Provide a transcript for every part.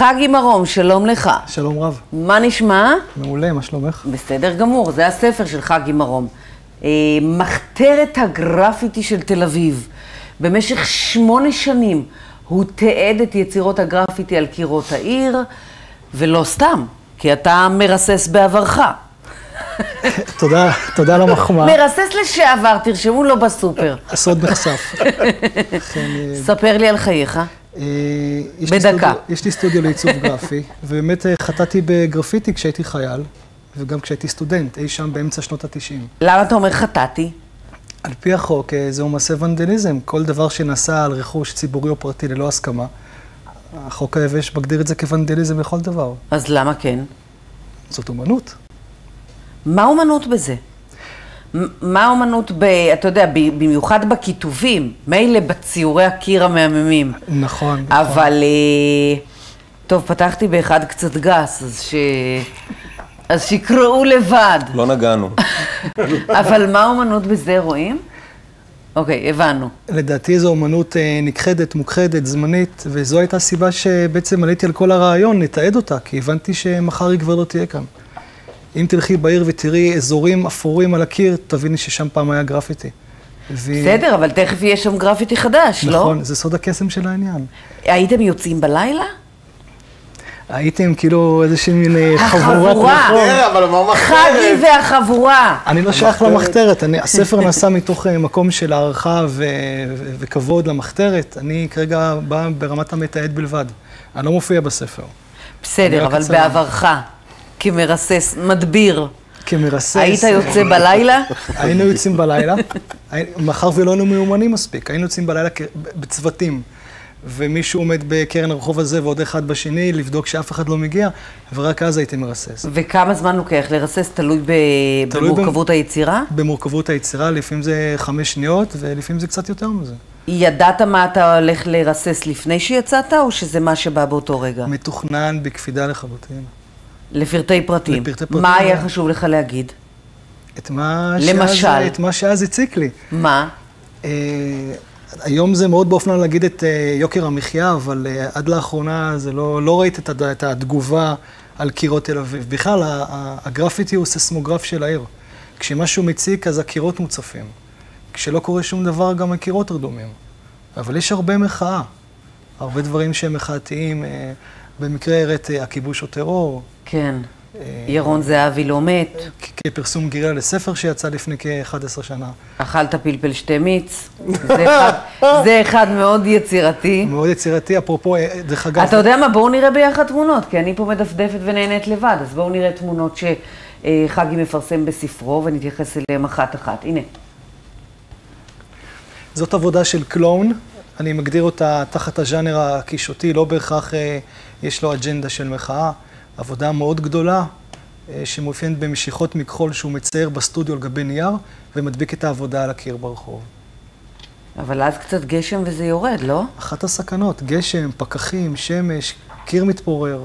חגי מרום, שלום לך. שלום רב. מה נשמע? מעולה, מה שלומך? בסדר גמור, זה הספר של חגי מרום. מחתרת הגרפיטי של תל אביב. במשך 8 שנים הוא תיעד את יצירות הגרפיטי על קירות העיר, ולא סתם, כי אתה מרסס בעברך. תודה על המחמאה. מרסס לשעבר, תרשמו לו בסופר. הסוד נחשף. ספר לי על חייך. בדקה. יש לי סטודיו לעיצוב גרפי, ובאמת חטאתי בגרפיטי כשהייתי חייל, וגם כשהייתי סטודנט, אי שם באמצע שנות ה-90. למה אתה אומר חטאתי? על פי החוק, זהו מעשה ונדליזם. כל דבר שנעשה על רכוש ציבורי או פרטי ללא הסכמה, החוק היבש מגדיר את זה כוונדליזם לכל דבר. אז למה כן? זאת אומנות. מה אומנות בזה? מה אומנות אתה יודע, במיוחד בכיתובים, מילא בציורי הקיר המהממים. נכון. אבל, טוב, פתחתי באחד קצת גס, אז שיקראו לבד. לא נגענו. אבל מה אומנות בזה, רואים? אוקיי, הבנו. לדעתי זו אומנות נכחדת, מוכחדת, זמנית, וזו הייתה הסיבה שבעצם עליתי על כל הרעיון, לתעד אותה, כי הבנתי שמחר היא כבר לא תהיה כאן. אם תלכי בעיר ותראי אזורים אפורים על הקיר, תביני ששם פעם היה גרפיטי. בסדר, אבל תכף יהיה שם גרפיטי חדש, לא? נכון, זה סוד הקסם של העניין. הייתם יוצאים בלילה? הייתם כאילו איזושהי מין חבורת. החבורה! חגי והחבורה! אני לא שייך למחתרת, הספר נעשה מתוך מקום של הערכה וכבוד למחתרת. אני כרגע בא ברמת המתעד בלבד. אני לא מופיע בספר. בסדר, אבל בעברך. כמרסס, מדביר. כמרסס. היית יוצא בלילה? היינו יוצאים בלילה. מאחר ולא היינו מיומנים מספיק. היינו יוצאים בלילה בצוותים. ומישהו עומד בקרן הרחוב הזה ועוד אחד בשני, לבדוק שאף אחד לא מגיע, ורק אז הייתי מרסס. וכמה זמן לוקח לרסס? תלוי במורכבות היצירה? במורכבות היצירה, לפעמים זה 5 שניות, ולפעמים זה קצת יותר מזה. ידעת מה אתה הולך לרסס לפני שיצאת, או שזה מה שבא באותו רגע? מתוכנן בקפידה לחלוטין. לפרטי פרטים. לפרטי פרטים. מה היה חשוב לך להגיד? למשל? את מה שאז הציק לי. מה? היום זה מאוד באופנה להגיד את יוקר המחיה, אבל עד לאחרונה זה לא ראית את התגובה על קירות תל אביב. בכלל, הגרפיטי הוא ססמוגרף של העיר. כשמשהו מציק, אז הקירות מוצפים. כשלא קורה שום דבר, גם הקירות רדומים. אבל יש הרבה מחאה. הרבה דברים שהם מחאתיים. במקרה הראית הכיבוש או טרור. כן. ירון זהבי לא מת. כפרסום גירה לספר שיצא לפני כ-11 שנה. אכלת פלפל שתי מיץ. זה אחד מאוד יצירתי. מאוד יצירתי, אפרופו, דרך אגב. אתה יודע מה? בואו נראה ביחד תמונות, כי אני פה מדפדפת ונהנית לבד, אז בואו נראה תמונות שחגי מפרסם בספרו, ונתייחס אליהם אחת-אחת. הנה. זאת עבודה של קלון. אני מגדיר אותה תחת הז'אנר הקישוטי, לא בהכרח יש לו אג'נדה של מחאה. עבודה מאוד גדולה, שמאופיינת במשיכות מכחול שהוא מצייר בסטודיו על גבי נייר, ומדביק את העבודה על הקיר ברחוב. אבל אז קצת גשם וזה יורד, לא? אחת הסכנות, גשם, פקחים, שמש, קיר מתפורר.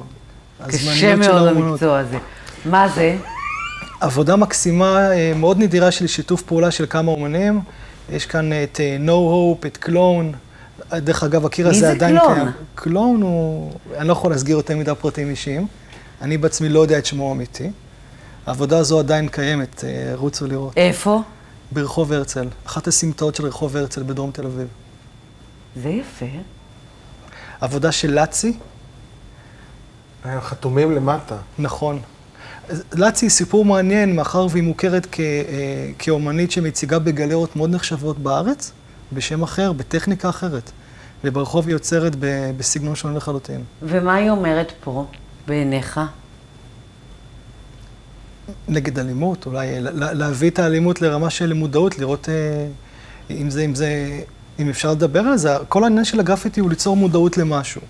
קשה מאוד המקצוע הזה. מה זה? עבודה מקסימה, מאוד נדירה של שיתוף פעולה של כמה אומנים. יש כאן את No Hope, את קלון. דרך אגב, הקיר הזה עדיין קיים. מי זה קלון? קלון הוא... אני לא יכול להסגיר יותר מדי פרטים אישיים. אני בעצמי לא יודע את שמו האמיתי. העבודה הזו עדיין קיימת, רוצו לראות. איפה? ברחוב הרצל. אחת הסמטאות של רחוב הרצל בדרום תל אביב. זה יפה. עבודה של לצי. חתומים למטה. נכון. לצי היא סיפור מעניין, מאחר והיא מוכרת כאומנית שמציגה בגלריות מאוד נחשבות בארץ, בשם אחר, בטכניקה אחרת. וברחוב היא יוצרת בסגנון שונה לחלוטין. ומה היא אומרת פה, בעיניך? נגד אלימות, אולי להביא את האלימות לרמה של מודעות, לראות אם אפשר לדבר על זה. כל העניין של הגרפיטי הוא ליצור מודעות למשהו,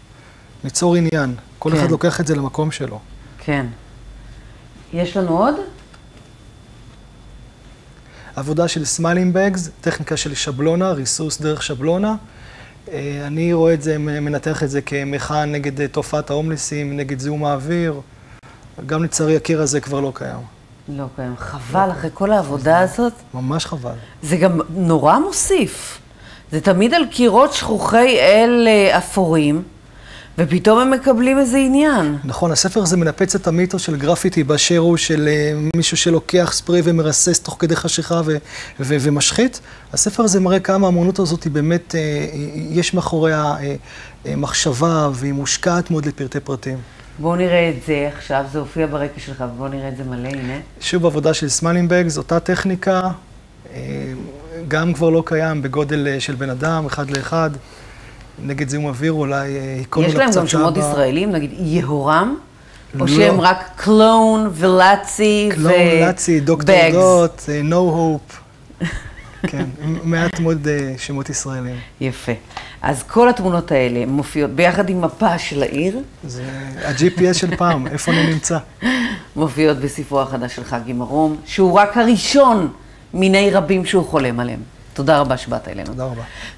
ליצור עניין. כל אחד לוקח את זה למקום שלו. כן. יש לנו עוד? עבודה של סמיילינג בגס, טכניקה של שבלונה, ריסוס דרך שבלונה. אני רואה את זה, מנתח את זה כמחאה נגד תופעת ההומלסים, נגד זיהום האוויר. גם לצערי הקיר הזה כבר לא קיים. לא קיים. חבל אחרי כל העבודה הזאת. ממש חבל. זה גם נורא מוסיף. זה תמיד על קירות שכוחי אל אפורים, ופתאום הם מקבלים איזה עניין. נכון, הספר הזה מנפץ את המיתוס של גרפיטי באשר הוא של מישהו שלוקח ספרי ומרסס תוך כדי חשיכה ומשחית. הספר הזה מראה כמה האמנות הזאת היא באמת, יש מאחוריה מחשבה והיא מושקעת מאוד לפרטי פרטים. בואו נראה את זה עכשיו, זה הופיע ברקע שלך, ובואו נראה את זה מלא, הנה. שוב עבודה של סמלינבגס, אותה טכניקה, גם כבר לא קיים בגודל של בן אדם, 1:1. נגד זיהום אוויר אולי יש להם גם שמות ישראלים, נגיד יהורם? או שהם רק קלון ולאצי קלון, לאצי, דוקטור דוט, נו הופ. כן, מעט מאוד שמות ישראלים. יפה. אז כל התמונות האלה מופיעות ביחד עם מפה של העיר. זה ה-GPS של פעם, איפה אני נמצא. מופיעות בספרו החדש של חגי מרום, שהוא רק הראשון מיני רבים שהוא חולם עליהם. תודה רבה שבאת אלינו. תודה רבה.